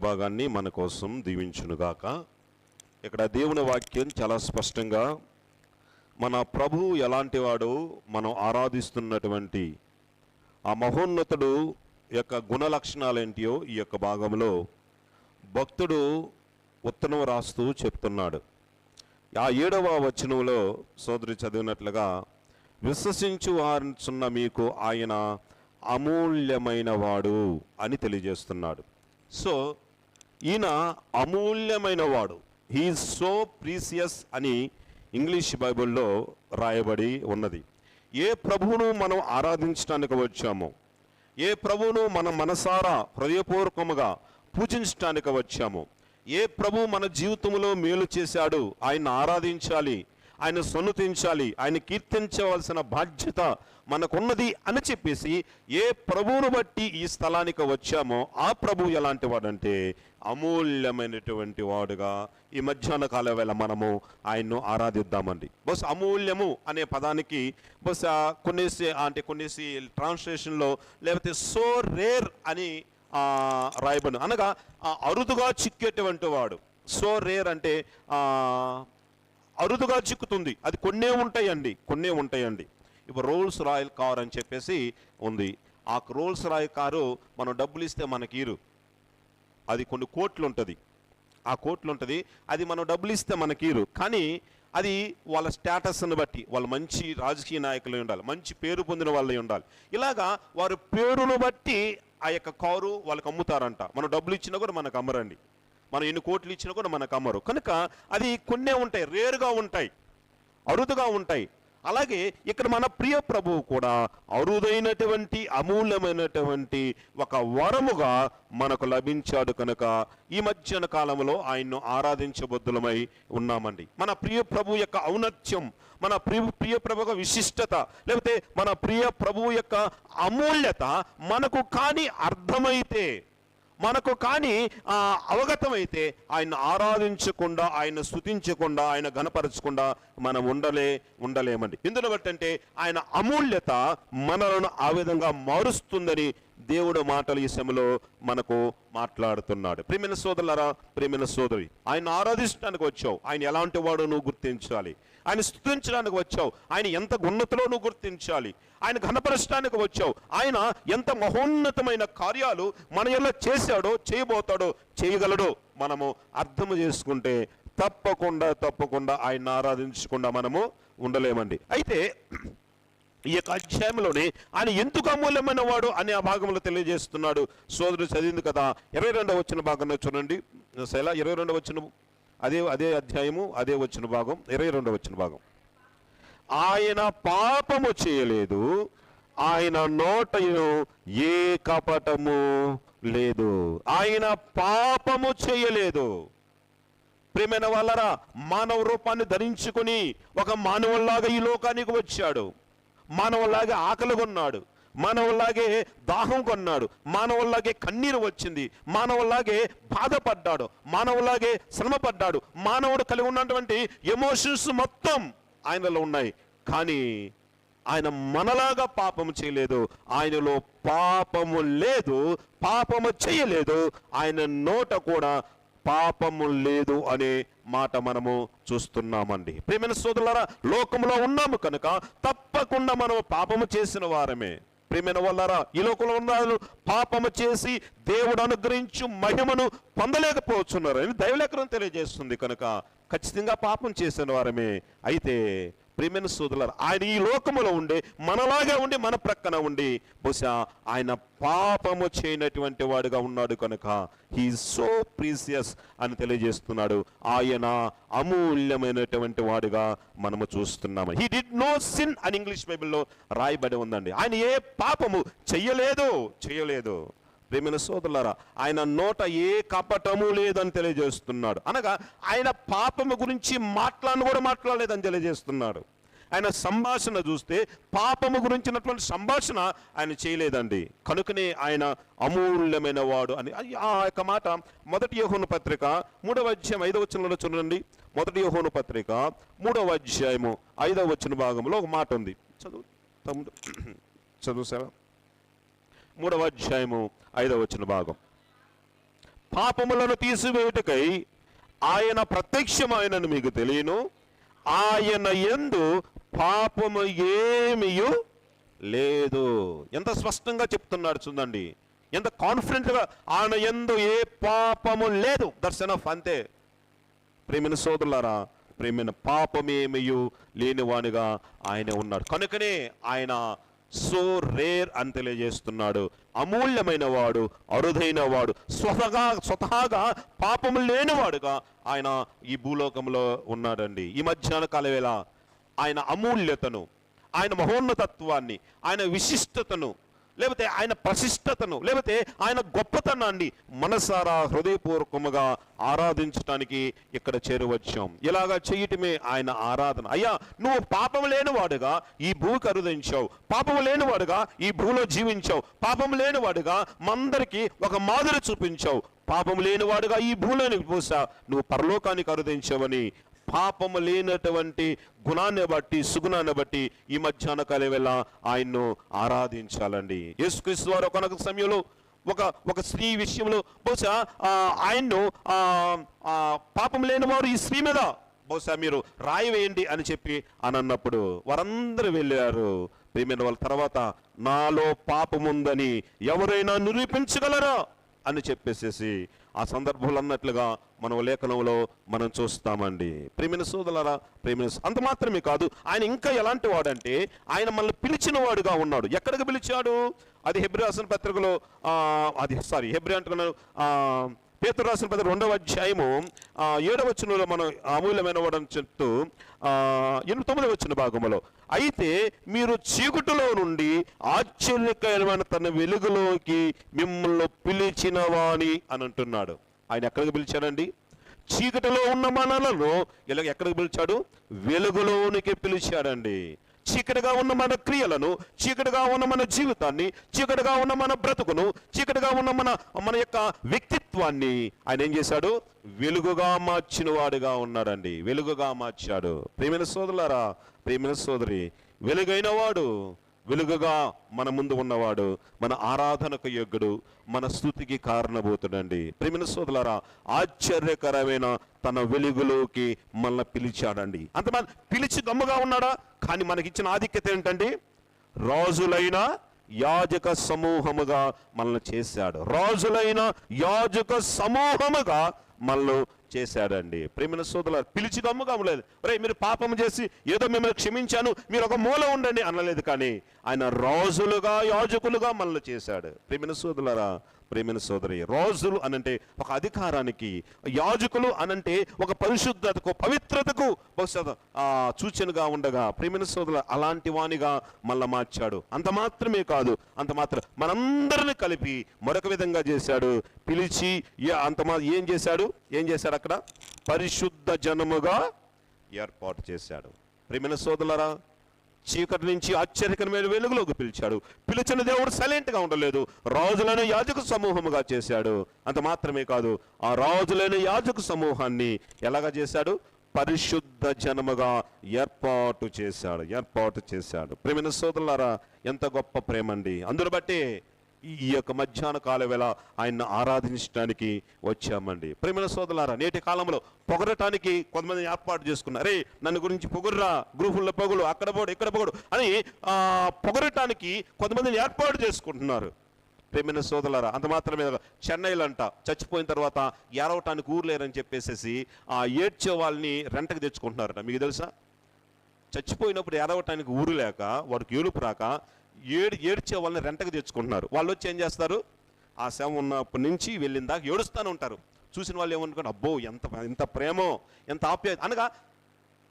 భాగాన్ని మన కోసం దీవించునుగాక. ఇక్కడ దేవుని వాక్యం చాలా స్పష్టంగా మన ప్రభువు ఎలాంటి వాడు, మనం ఆరాధిస్తున్నటువంటి ఆ మహోన్నతుడు యొక్క గుణ లక్షణాలేంటియో ఈ యొక్క భాగంలో భక్తుడు ఉత్తరం రాస్తూ చెప్తున్నాడు. ఆ 7వ వచనంలో సోదరి చదివినట్లుగా, విశ్వసించు వారుచున్న మీకు ఆయన అమూల్యమైన వాడు అని తెలియజేస్తున్నాడు. సో ఈయన అమూల్యమైన వాడు, హీఈస్ సో ప్రీసియస్ అని ఇంగ్లీష్ బైబిల్లో రాయబడి ఉన్నది. ఏ ప్రభువును మనం ఆరాధించడానికి వచ్చామో, ఏ ప్రభువును మనం మనసారా హృదయపూర్వకముగా పూజించడానికి వచ్చామో, ఏ ప్రభు మన జీవితంలో మేలు చేశాడు, ఆయన ఆరాధించాలి, ఆయన సన్నుతించాలి, ఆయన కీర్తించవలసిన బాధ్యత మనకున్నది అని చెప్పేసి ఏ ప్రభువును బట్టి ఈ స్థలానికి వచ్చామో ఆ ప్రభు ఎలాంటి వాడంటే అమూల్యమైనటువంటి వాడుగా ఈ మధ్యాహ్న కాల వేళ మనము ఆయన్ను ఆరాధిద్దామండి. బస్ అమూల్యము అనే పదానికి బహుశా కొన్నేసి ట్రాన్స్లేషన్లో లేకపోతే సో రేర్ అని రాయబడి, అనగా అరుదుగా చిక్కేటువంటి వాడు. సో రేర్ అంటే అరుదుగా చిక్కుతుంది, అది కొన్నే ఉంటాయండి. ఇప్పుడు రోల్స్ రాయల్ కార్ అని చెప్పేసి ఉంది. ఆ రోల్స్ రాయల్ కారు మనం డబ్బులు ఇస్తే మనకి ఇరు, అది కొన్ని కోట్లు ఉంటుంది, అది మనం డబ్బులు ఇస్తే మనకి ఇరు. కానీ అది వాళ్ళ స్టేటస్ని బట్టి, వాళ్ళు మంచి రాజకీయ నాయకులు ఉండాలి, మంచి పేరు పొందిన వాళ్ళే ఉండాలి, ఇలాగా వారి పేరును బట్టి ఆ యొక్క కారు వాళ్ళకి అమ్ముతారంట. మనం డబ్బులు ఇచ్చినా కూడా మనకు అమ్మరండి, మనం ఎన్ని కోట్లు ఇచ్చినా కూడా మనకు అమ్మరు. కనుక అది కొన్నే ఉంటాయి, రేరుగా ఉంటాయి, అరుదుగా ఉంటాయి. అలాగే ఇక్కడ మన ప్రియ ప్రభువు కూడా అరుదైనటువంటి అమూల్యమైనటువంటి ఒక వరముగా మనకు లభించాడు. కనుక ఈ మధ్యాహ్న కాలంలో ఆయన్ను ఆరాధించబద్దులమై ఉన్నామండి. మన ప్రియ ప్రభు యొక్క ఔన్నత్యం, మన ప్రియ ప్రభు యొక్క విశిష్టత, లేకపోతే మన ప్రియ ప్రభువు యొక్క అమూల్యత మనకు కానీ అర్థమైతే, మనకు కానీ అవగతమైతే ఆయన ఆరాధించకుండా, ఆయన స్తుతించకుండా, ఆయన ఘనపరచకుండా మనం ఉండలేమండి. ఎందును బట్టి అంటే ఆయన అమూల్యత మనలను ఆ విధంగా మారుస్తుందని దేవుడు మాటలు ఈ సమయంలో మనకు మాట్లాడుతున్నాడు. ప్రియమైన సోదరులారా, ప్రియమైన సోదరి, ఆయన ఆరాధించడానికి వచ్చావు, ఆయన ఎలాంటి వాడో నువ్వు గుర్తించాలి. ఆయన స్తుతించడానికి వచ్చావు, ఆయన ఎంత ఉన్నతిలో నువ్వు గుర్తించాలి. ఆయన ఘనపరచడానికి వచ్చావు, ఆయన ఎంత మహోన్నతమైన కార్యాలు మన ఎలా చేశాడో, చేయబోతాడో, చేయగలడో మనము అర్థం చేసుకుంటే తప్పకుండా ఆయన ఆరాధించకుండా మనము ఉండలేమండి. అయితే ఈ యొక్క అధ్యాయంలోనే ఆయన ఎందుకు అమూల్యమైన వాడు అనే ఆ భాగంలో తెలియజేస్తున్నాడు. సోదరుడు చదివింది కదా, 22వ వచన భాగంలో చూడండి. 22వ వచనం, అదే అధ్యాయము, అదే వచ్చిన భాగం, 22వ వచన భాగం. ఆయన పాపము చేయలేదు, ఆయన నోటను ఏ కపటము లేదు. ఆయన పాపము చేయలేదు. ప్రియమైన వాళ్ళరా, మానవ రూపాన్ని ధరించుకుని ఒక మానవుల్లాగా ఈ లోకానికి వచ్చాడు. మానవుల్లాగే ఆకలి కొన్నాడు, మానవుల్లాగే దాహం కొన్నాడు, మానవుల్లాగే కన్నీరు వచ్చింది, మానవుల్లాగే బాధపడ్డాడు, మానవుల్లాగే శ్రమపడ్డాడు. మానవుడు కలిగి ఉన్నటువంటి ఎమోషన్స్ మొత్తం ఆయనలో ఉన్నాయి. కానీ ఆయన మనలాగా పాపము చేయలేదు, ఆయనలో పాపము లేదు, పాపము చేయలేదు, ఆయన నోట కూడా పాపము లేదు అనే మాట మనము చూస్తున్నామండి. ప్రియమైన సోదరులారా, లోకంలో ఉన్నాము కనుక తప్పకుండా మనము పాపము చేసిన వారమే. ప్రియమైన వాళ్ళారా, ఈ లోకంలో ఉన్నారు, పాపము చేసి దేవుడు అనుగ్రహించు మహిమను పొందలేకపోతున్నారు అని దైవలేఖనం తెలియజేస్తుంది. కనుక ఖచ్చితంగా పాపం చేసిన వారమే. అయితే ప్రియమైన సోదరులారా, ఆయన ఈ లోకములో ఉండి, మనలాగా ఉండి, మన ప్రక్కన ఉండి, బహుశా ఆయన పాపము చేయనటువంటి వాడుగా ఉన్నాడు. కనుక హీ సో ప్రీసియస్ అని తెలియజేస్తున్నాడు. ఆయన అమూల్యమైనటువంటి వాడుగా మనము చూస్తున్నాము. హీ డిడ్ నో సిన్ అని ఇంగ్లీష్ బైబిల్లో రాయబడి ఉందండి. ఆయన ఏ పాపము చేయలేదు. ప్రియమైన సోదరులారా, ఆయన నోట ఏ కపటము లేదని తెలియజేస్తున్నాడు. అనగా ఆయన పాపము గురించి మాట్లాడలేదని తెలియజేస్తున్నాడు. ఆయన సంభాషణ చూస్తే పాపము గురించినటువంటి సంభాషణ ఆయన చేయలేదండి. కనుకనే ఆయన అమూల్యమైన వాడు అని ఆ యొక్క మాట 1 యోహాను పత్రిక 3వ అధ్యాయం 5వ వచనంలో చూడండి. 1 యోహాను పత్రిక 3వ అధ్యాయము 5వ వచన భాగంలో ఒక మాట ఉంది. చదువు సార్. 3వ అధ్యాయము 5వ వచన భాగం. పాపములను తీసివేయుటకై ఆయన ప్రత్యక్షమైనను మీకు తెలియను, ఆయన యందు పాపము ఏమీయు లేదు. ఎంత స్పష్టంగా చెప్తున్నాడు చూడండి, ఎంత కాన్ఫిడెంట్గా, ఆయన యందు ఏ పాపము లేదు. దట్స్ ఎనఫ్, అంతే. ప్రేమైన సోదరులారా, ప్రేమైన పాపమేమయు లేనివానిగా ఆయన ఉన్నాడు. కనుకనే ఆయన సో రేర్ అని తెలియజేస్తున్నాడు. అమూల్యమైన వాడు, అరుదైన వాడు, స్వతహాగా పాపము లేనివాడుగా ఆయన ఈ భూలోకంలో ఉన్నాడండి. ఈ మధ్యాహ్న కాల వేళ ఆయన అమూల్యతను, ఆయన మహోన్నతత్వాన్ని, ఆయన విశిష్టతను, లేకపోతే ఆయన ప్రశిష్టతను, లేకపోతే ఆయన గొప్పతనాన్ని మనసారా హృదయపూర్వకముగా ఆరాధించడానికి ఇక్కడ చేరువచ్చాం. ఇలాగా చేయటమే ఆయన ఆరాధన. అయ్యా, నువ్వు పాపం లేనివాడుగా ఈ భూమికి అరుదించావు, పాపం లేనివాడుగా ఈ భూలో జీవించావు, పాపం లేనివాడుగా మందరికి ఒక మాదిరి చూపించావు, పాపం లేనివాడుగా ఈ భూలోనికి పోసా, నువ్వు పరలోకానికి అరుదించావని పాపము లేనటువంటి గుణాన్ని బట్టి, సుగుణాన్ని బట్టి ఈ మధ్యాహ్న కాల వేళ ఆయన్ను ఆరాధించాలండి. యేసుక్రీస్తు వారు ఒకనొక సమయంలో ఒక స్త్రీ విషయంలో బహుశా ఆయన్ను పాపం లేని వారు ఈ స్త్రీ మీద బహుశా మీరు రాయి వేయండి అని చెప్పి అని అన్నప్పుడు వారందరూ వెళ్ళారు. ప్రియమైన వాళ్ళ తర్వాత, నాలో పాపముందని ఎవరైనా నిరూపించగలరా అని చెప్పేసేసి ఆ సందర్భంలో అన్నట్లుగా మనం లేఖనంలో మనం చూస్తామండి. ప్రియమైన సోదరులారా, అంత మాత్రమే కాదు, ఆయన ఇంకా ఎలాంటి వాడంటే ఆయన మనల్ని పిలిచిన వాడుగా ఉన్నాడు. ఎక్కడికి పిలిచాడు? అది హెబ్రీ రాసిన పత్రికలో హెబ్రీ అంటున్నాను, పేతురు రాసిన పత్రిక 2వ అధ్యాయము 7వ వచనంలో మనం అమూల్యమైన వాడని చెప్తూ 9వ వచన భాగంలో, అయితే మీరు చీకటిలో నుండి ఆశ్చర్యకరమైన తన వెలుగులోకి మిమ్మల్ని పిలిచిన వాణి అని అంటున్నాడు. ఆయన ఎక్కడికి పిలిచాడండి? చీకటిలో ఉన్న మనలను ఎక్కడికి పిలిచాడు? వెలుగులోనికి పిలిచాడండి. చీకటిగా ఉన్న మన క్రియలను, చీకటిగా ఉన్న మన జీవితాన్ని, చీకటిగా ఉన్న మన బ్రతుకును, చీకటిగా ఉన్న మన యొక్క వ్యక్తిత్వాన్ని ఆయన ఏం చేశాడు? వెలుగుగా మార్చిన వాడుగా ఉన్నాడండి. వెలుగుగా మార్చాడు. ప్రియమైన సోదరులారా, ప్రియమైన సోదరి, వెలుగైన వాడు, వెలుగుగా మన ముందు ఉన్నవాడు, మన ఆరాధనకు యోగ్యుడు, మన స్తుతికి కారణభూతుడండి. ప్రియమైన సోదరులారా, ఆశ్చర్యకరమైన తన వెలుగులోకి మనల్ని పిలిచాడండి. అంతమంది పిలిచి గమ్ముగా ఉన్నాడా? కానీ మనకిచ్చిన ఆధిక్యత ఏంటండి? రాజులైన యాజక సమూహముగా మనల్ని చేశాడు. రాజులైన యాజక సమూహముగా మనల్ని చేశాడండి. ప్రేమైన సోదరులారా, పిలిచి గమ్ముగా లేదు. మీరు పాపం చేసి ఏదో మిమ్మల్ని క్షమించాను, మీరు ఒక మూల ఉండండి అనలేదు. కానీ ఆయన రాజులుగా, యాజకులుగా మనల్ని చేశాడు. ప్రేమైన సోదరులారా, ప్రేమైన సోదరి, రాజులు అనంటే ఒక అధికారానికి, యాజకులు అనంటే ఒక పరిశుద్ధతకు, పవిత్రతకు బహుశా సూచనగా ఉండగా, ప్రేమైన సోదరుల అలాంటి వానిగా మళ్ళా మార్చాడు. అంత మాత్రమే కాదు, మనందరిని కలిపి మరొక విధంగా చేశాడు. పిలిచి ఏం చేశాడు అక్కడ? పరిశుద్ధ జనముగా ఏర్పాటు చేశాడు. ప్రేమైన సోదరులారా, చీకటి నుంచి ఆశ్చర్యకరమైన వెలుగులోకి పిలిచాడు. పిలిచిన దేవుడు సైలెంట్గా ఉండలేదు, రాజులను యాజక సమూహముగా చేశాడు. అంత మాత్రమే కాదు, ఆ రాజులైన యాజక సమూహాన్ని ఎలాగా చేశాడు? పరిశుద్ధ జనముగా ఏర్పాటు చేశాడు. ప్రేమైన సోదరులారా, ఎంత గొప్ప ప్రేమండి. అందును బట్టి ఈ యొక్క మధ్యాహ్న కాల వేళ ఆయన్ని ఆరాధించడానికి వచ్చామండి. ప్రేమైన సోదరులారా, నేటి కాలంలో పొగరటానికి కొంతమంది ఏర్పాటు చేసుకున్నారు. అరే, నన్ను గురించి పొగుర్రా, గ్రూపుల్లో పొగుడు, అక్కడ పొగుడు, ఇక్కడ పొగుడు అని పొగరటానికి కొంతమందిని ఏర్పాటు చేసుకుంటున్నారు. ప్రేమైన సోదరులారా, అంత మాత్రమే చెన్నైలో అంట చచ్చిపోయిన తర్వాత ఏడవటానికి ఊరు లేరని చెప్పేసి ఏడ్చే వాళ్ళని రెంటకు తెచ్చుకుంటున్నారట. మీకు తెలుసా? చచ్చిపోయినప్పుడు ఏడవటానికి ఊరు లేక, వాడికి ఏడుపు రాక ఏడ్చే వాళ్ళని రెంటకు తెచ్చుకుంటున్నారు. వాళ్ళు వచ్చి ఏం చేస్తారు? ఆ శవం ఉన్నప్పటి నుంచి వెళ్ళిన దాకా ఏడుస్తూనే ఉంటారు. చూసిన వాళ్ళు ఏమనుకుంటారు, అబ్బో ఎంత ప్రేమో, ఎంత ఆప్యాయత అనగా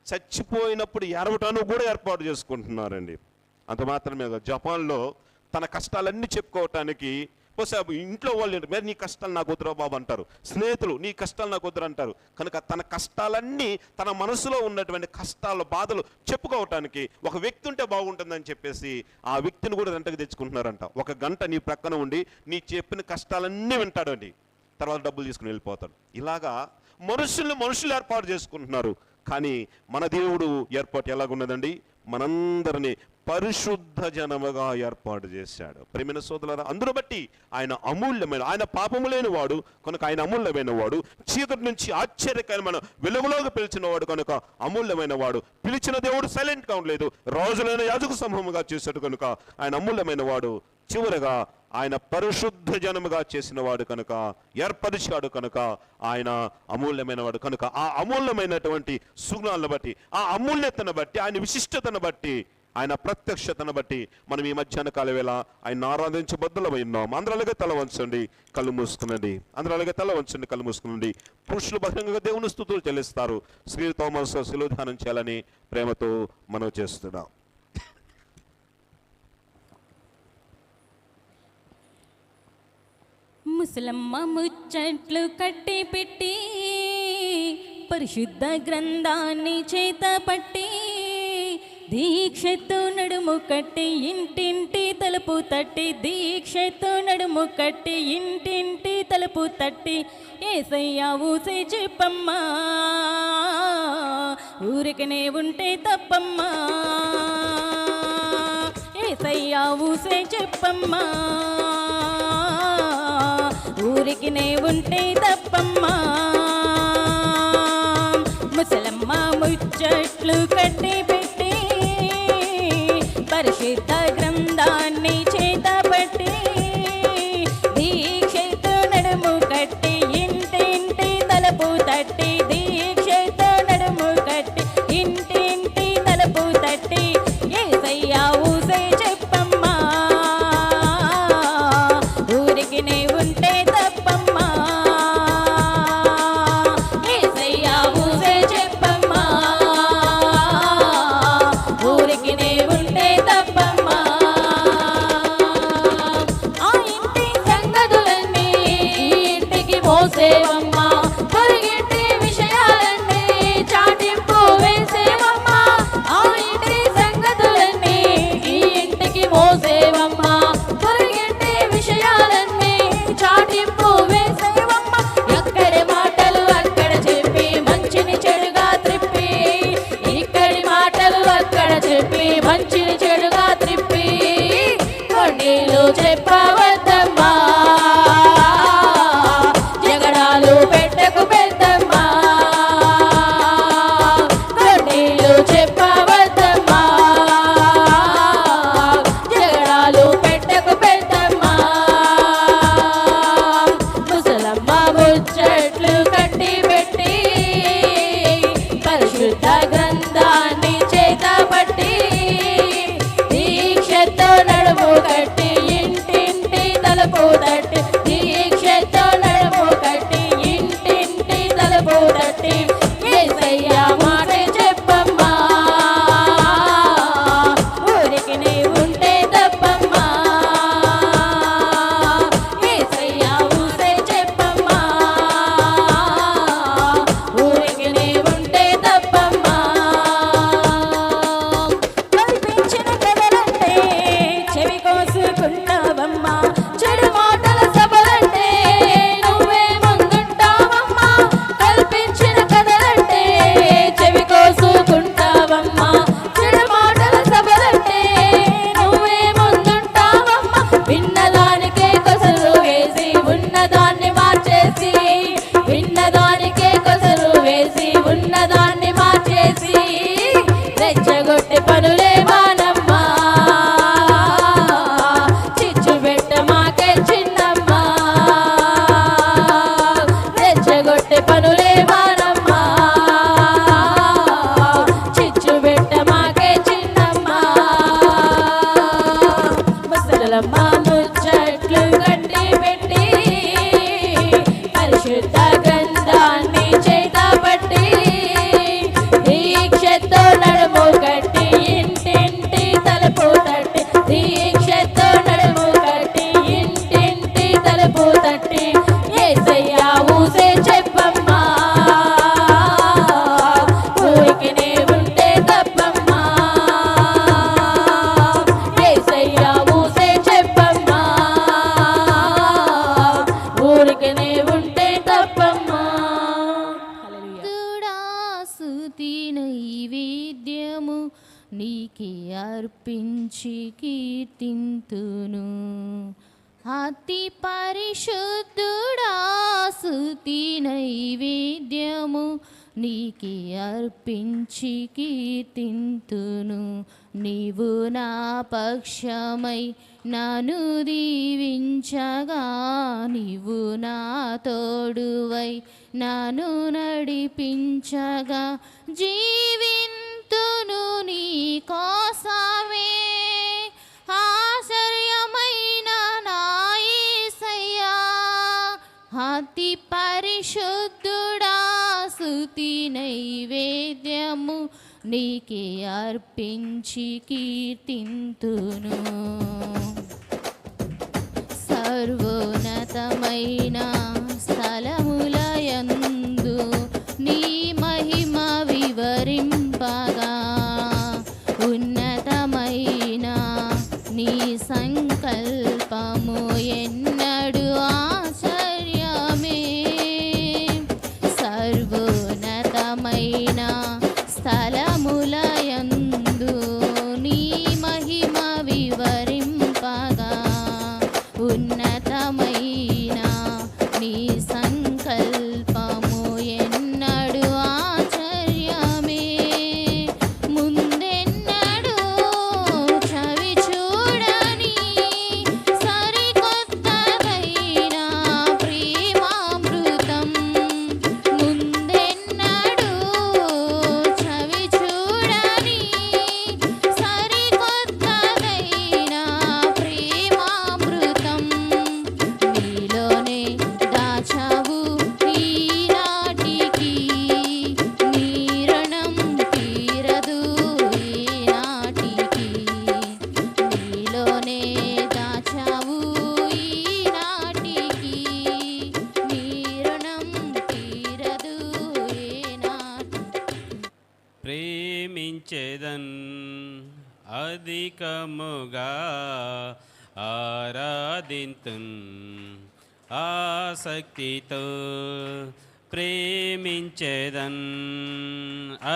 చచ్చిపోయినప్పుడు ఏడవటానికి కూడా ఏర్పాటు చేసుకుంటున్నారండి. అంత మాత్రమే కాదు, జపాన్లో తన కష్టాలన్నీ చెప్పుకోవటానికి ఇంట్లో వాళ్ళు మీరు నీ కష్టాలు నాకు వద్దురా బాబు అంటారు, స్నేహితులు నీ కష్టాలు నాకు వద్దురు అంటారు. కనుక తన కష్టాలన్నీ, తన మనసులో ఉన్నటువంటి కష్టాలు, బాధలు చెప్పుకోవటానికి ఒక వ్యక్తి ఉంటే బాగుంటుందని చెప్పేసి ఆ వ్యక్తిని కూడా రెంటకు తెచ్చుకుంటున్నారంట. 1 గంట నీ ప్రక్కన ఉండి నీ చెప్పిన కష్టాలన్నీ వింటాడండి, తర్వాత డబ్బులు తీసుకుని వెళ్ళిపోతాడు. ఇలాగా మనుషులు ఏర్పాటు చేసుకుంటున్నారు. కానీ మన దేవుడు ఏర్పాటు ఎలాగున్నదండి? మనందరినీ పరిశుద్ధ జనముగా ఏర్పాటు చేశాడు. ప్రియమైన సోదరులారా, అందును బట్టి ఆయన అమూల్యమైన, ఆయన పాపము లేని వాడు కనుక ఆయన అమూల్యమైన వాడు. చీకటి నుంచి ఆశ్చర్యకరమైన వెలుగులోకి పిలిచిన వాడు కనుక అమూల్యమైన వాడు. పిలిచిన దేవుడు సైలెంట్గా ఉండలేదు, రాజులైన యాజక సమూహముగా చేశాడు కనుక ఆయన అమూల్యమైన వాడు. చివరగా ఆయన పరిశుద్ధ జనముగా చేసిన వాడు కనుక, ఏర్పరిచాడు కనుక ఆయన అమూల్యమైన వాడు కనుక, ఆ అమూల్యమైనటువంటి సుగుణాలను బట్టి, ఆ అమూల్యతను బట్టి, ఆయన విశిష్టతను బట్టి, ఆయన ప్రత్యక్షతను బట్టి మనం ఈ మధ్యాహ్న కాల వేళ ఆయన ఆరాధించబద్దులమై ఉన్నాం. అందరూ అలాగే తల వంచండి, కళ్ళు మూసుకునండి. అందరూ అలాగే తల వంచండి, కళ్ళు మూసుకునండి. పురుషులు బహిరంగంగా దేవుని స్తుతులు చెల్లిస్తారు. స్త్రీలతో మనసు శిలువ ధ్యానం చేయాలని ప్రేమతో మనం చేస్తున్నాం. ముసలమ్మ ముచ్చట్లు కట్టి పెట్టి పరిశుద్ధ గ్రంథాన్ని చేత పట్టి దీక్షతో నడుము కట్టి ఇంటింటి తలుపు తట్టి, దీక్షతో నడుము కట్టి ఇంటింటి తలుపు తట్టి, ఏసయ్యా ఊసే చెప్పమ్మా ఊరికనే ఉంటే తప్పమ్మా, ఏసయ్యా ఊసే చెప్పమ్మా ఊరికినే ఉంటే తప్పమ్మా. ముసలమ్మ ముచ్చట్లు కట్టి పెట్టి పరిశుద్ధ గ్రంథాన్ని చేత పట్టి దీక్షతో నడుము కట్టి ఇంటింటి తలుపు తట్టి, దీక్షతో నడుము కట్టి ఇంటింటి తలుపు తట్టి, ఏసయ్యా ఊసే చెప్పమ్మా ఊరికినే ఉంటే తప్పమ్మా, ఏసయ్యా ఊసే చెప్పమ్మా ఊరికినే ఉంటే తప్పమ్మా. ఆ ఇంటి సంగతులన్నీ ఈ ఇంటికి మోసేవమ్మా, పొరుగింటి విషయాలన్నీ చాటింపు వేసేవమ్మా. ఆ ఇంటి సంగతులన్నీ ఈ ఇంటికి మోసేవమ్మా, పొరుగింటి విషయాలన్నీ చాటింపు వేసేవమ్మా. ఎక్కడి మాటలు అక్కడ చెప్పి మంచిని చెడుగా త్రిప్పి, ఇక్కడి మాటలు అక్కడ చెప్పి మంచిని చెడుగా త్రిప్పి, కొన్నిలు చెప్పవద్దమ్మా జగడాలు పెట్టకు పెద్దమ్మా, కొన్నిలు చెప్పవద్దమ్మా జగడాలు పెట్టకు పెద్దమ్మా. ముసలమ్మ ముచ్చట్లు కట్టి పెట్టి పరిశుద్ధ గ్రంథాన్ని చేత పట్టి దీక్షతో నడుము కట్టి ఇంటింటి తలుపు తట్టి, దీక్షతో నడుము కట్టి ఇంటింటి తలుపు తట్టి, ఏసయ్యా మాట చెప్పమ్మా ఊరికినే ఉంటే తప్పమ్మా, ఏసయ్యా ఊసే చెప్పమ్మా ఊరికినే ఉంటే తప్పమ్మా. కల్పించిన కథలంటే చెవి కోసుకుంటావమ్మా, చెడు మాటల సభలంటే నువ్వే ముందుంటావమ్మా. కల్పించిన కథలంటే చెవి కోసుకుంటావమ్మా, చెడు మాటల సభలంటే నువ్వే ముందుంటావమ్మా. విన్నదానికే కొసరు వేసి ఉన్నదాన్ని మార్చేసి, విన్నదానికే కొసరు వేసి ఉన్నదాన్ని మార్చేసి, రెచ్చగొట్టే పనులే మానమ్మా చిచ్చు పెట్ట మాకే చిన్నమ్మా, రెచ్చగొట్టే పనులే మానమ్మా చిచ్చు పెట్ట మాకే చిన్నమ్మా. ముసలమ్మ ముచ్చట్లు కట్టి పెట్టి పరిశుద్ధ గ్రంథాన్ని చేత పట్టి దీక్షతో నడుము కట్టి ఇంటింటి తలుపు తట్టి, దీక్షతో నడుము కట్టి ఇంటింటి తలుపు తట్టి, ఏసయ్యా ఊసే చెప్పమ్మా ఊరికినే ఉంటే తప్పమ్మా, ఏసయ్యా ఊసే చెప్పమ్మా ఊరికినే ఉంటే తప్పమ్మా. నీకే అర్పించి కీర్తింతును. అతి పరిశుద్ధుడా స్తుతి నైవేద్యము నీకే అర్పించి కీర్తింతును. నీవు నా పక్షమై నన్ను దీవించగా, నీవు నా తోడువై నన్ను నడిపించగా, జీవింతును నీ కోసమే. ఆశ్చర్యమైన నా యేసయ్యా, అతి పరిశుద్ధుడా స్తుతి నైవేద్యము నీకే అర్పించి కీర్తింతును. సర్వోన్నతమైన స్థలములయందు నీ మహిమ వివరింపగా, ఉన్నతమైన నీ సంకల్పము ఎన్నడు ఆశ్చర్యమే. సర్వోన్నతమైన స్థలములయందు నీ మహిమ వివరింపగా, ఉన్నతమైన నీ సంకల్పము ఎన్నడు ఆశ్చర్యమే. ముందెన్నడు చవి చూడని సరికొత్తదైన ప్రేమామృతం, ముందెన్నడు చవి చూడని సరికొత్తదైన ప్రేమామృతం, నీలోనే దాచావు ఈనాటికి, నీ రుణం తీరదు ఈనాటికి. నీలోనే దాచావు ఈనాటికి, నీ రుణం తీరదు ఈనాటికి. ప్రేమించేదన్ అధికముగా ఆరాధింతున్ ఆసక్తితో, ప్రేమించేదన్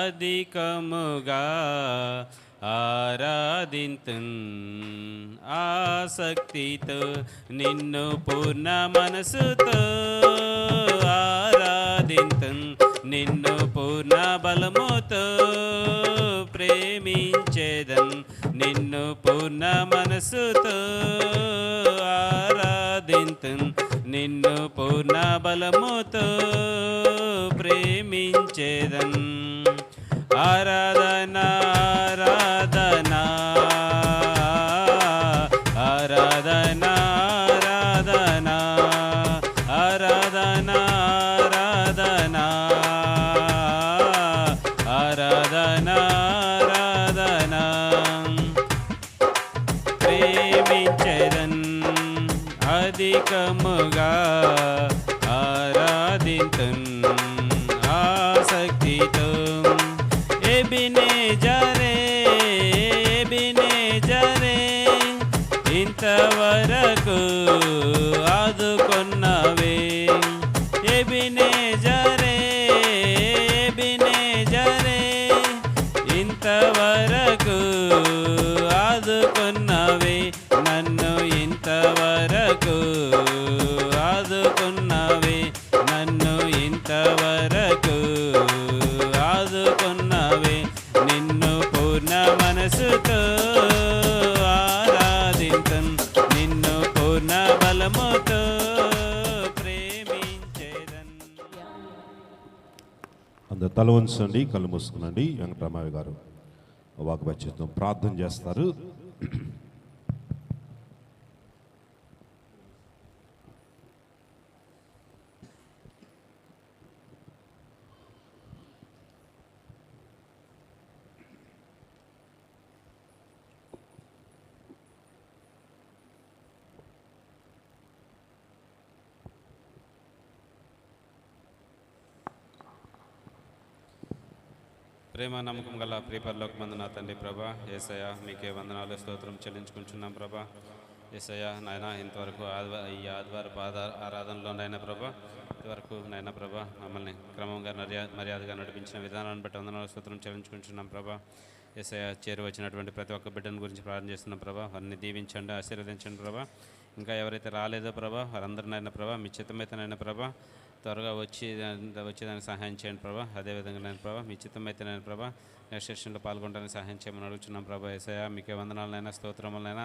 అధికముగా ఆరాధింతున్ ఆసక్తితో, నిన్ను పూర్ణ మనసుతో ఆరాధింతున్, నిన్ను పూర్ణ బలముతో ప్రేమించేదన్, నిన్ను పూర్ణ మనసుతో ఆరాధింతున్, నిన్ను పూర్ణ బలముతో ప్రేమించేదన్. ఆరాధన ఆరాధన ఆరాధన ఆరాధన ఆరాధన ఆరాధన ఆరాధన. ప్రేమించెదన్ అధికముగా ఆరాధింతున్ ఆసక్తితో. ఎబినేజరే ఎబినేజరే ఇంతవరకు ఆదుకొన్నవే, ఎబినేజరే ఎబినేజరే ఇంతవరకు ఆదుకొన్నవే, నన్ను ఇంతవరకు ఆదుకొన్నవే, నన్ను ఇంతవరకు ఆదుకొన్నవే. నిన్ను పూర్ణ మనసుతో ఆరాధింతున్, నిన్ను పూర్ణ బలముతో ప్రేమించేదన్. అందరు తల వంచండి, కళ్ళు మూసుకునండి. వెంకటరామయ్య గారు వాగ్వచ్యతో ప్రార్థన చేస్తారు. ప్రేమ నమ్మకం గల ప్రియపరలోకమందు నా తండ్రి ప్రభా, యేసయ్య మీకే వందనాలు స్తోత్రం చెల్లించుకుంటున్నాం ప్రభా. యేసయ్య నాయన ఇంతవరకు ఈ ఆదివారపు ఆరాధనలో నాయన ప్రభా, ఇంతవరకు నాయన ప్రభా మమ్మల్ని క్రమంగా మర్యాదగా నడిపించిన విధానాన్ని బట్టి వందనాలు స్తోత్రం చెల్లించుకుంటున్నాం ప్రభా. యేసయ్య చేరి వచ్చినటువంటి ప్రతి ఒక్క బిడ్డను గురించి ప్రార్థన చేస్తున్నాం ప్రభా. వారిని దీవించండి, ఆశీర్వదించండి ప్రభా. ఇంకా ఎవరైతే రాలేదో ప్రభా వారందరినైనా ప్రభా మీ చిత్తమైతేనైనా ప్రభా త్వరగా వచ్చేదానికి సహాయం చేయండి ప్రభా. అదేవిధంగా నేను ప్రభా మీ చిత్తమైతేనైనా ప్రభా నెక్స్ట్ సెషన్లో పాల్గొనడానికి సహాయం చేయమని అడుగుతున్నాం ప్రభా. యేసయ్య మీకే వందనాలనైనా స్తోత్రములైనా.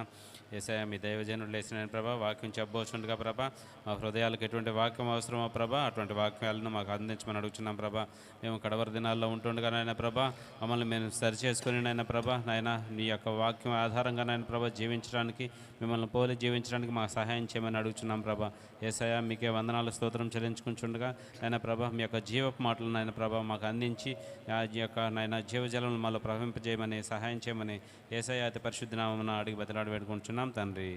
యేసయ్య మీ దైవజనులు లేచిన ప్రభా వాక్యం చెప్పబోచుండగా ప్రభా మా హృదయాలకు ఎటువంటి వాక్యం అవసరమో ప్రభా అటువంటి వాక్యాలను మాకు అందించమని అడుగుతున్నాం ప్రభా. మేము కడవరి దినాల్లో ఉంటుండగా నాయన ప్రభా మమ్మల్ని మేము సరి చేసుకుని నాయన ప్రభా నాయన మీ యొక్క వాక్యం ఆధారంగా నాయన ప్రభా జీవించడానికి మిమ్మల్ని పోలి జీవించడానికి మాకు సహాయం చేయమని అడుగుతున్నాం ప్రభా. యేసయ్య మీకే వందనాలు స్తోత్రం చెల్లించుకుంటుండగా నాయన ప్రభా మీ యొక్క జీవపు మాటలు నాయన ప్రభా మాకు అందించి ఆ యొక్క నాయన జీవజలం మాలో ప్రవహింపజేయమని సహాయం చేయమని యేసయ్య అతి పరిశుద్ధ నామమున అడిగి బతిలాడి వేడుకుంటున్నాం తండ్రి.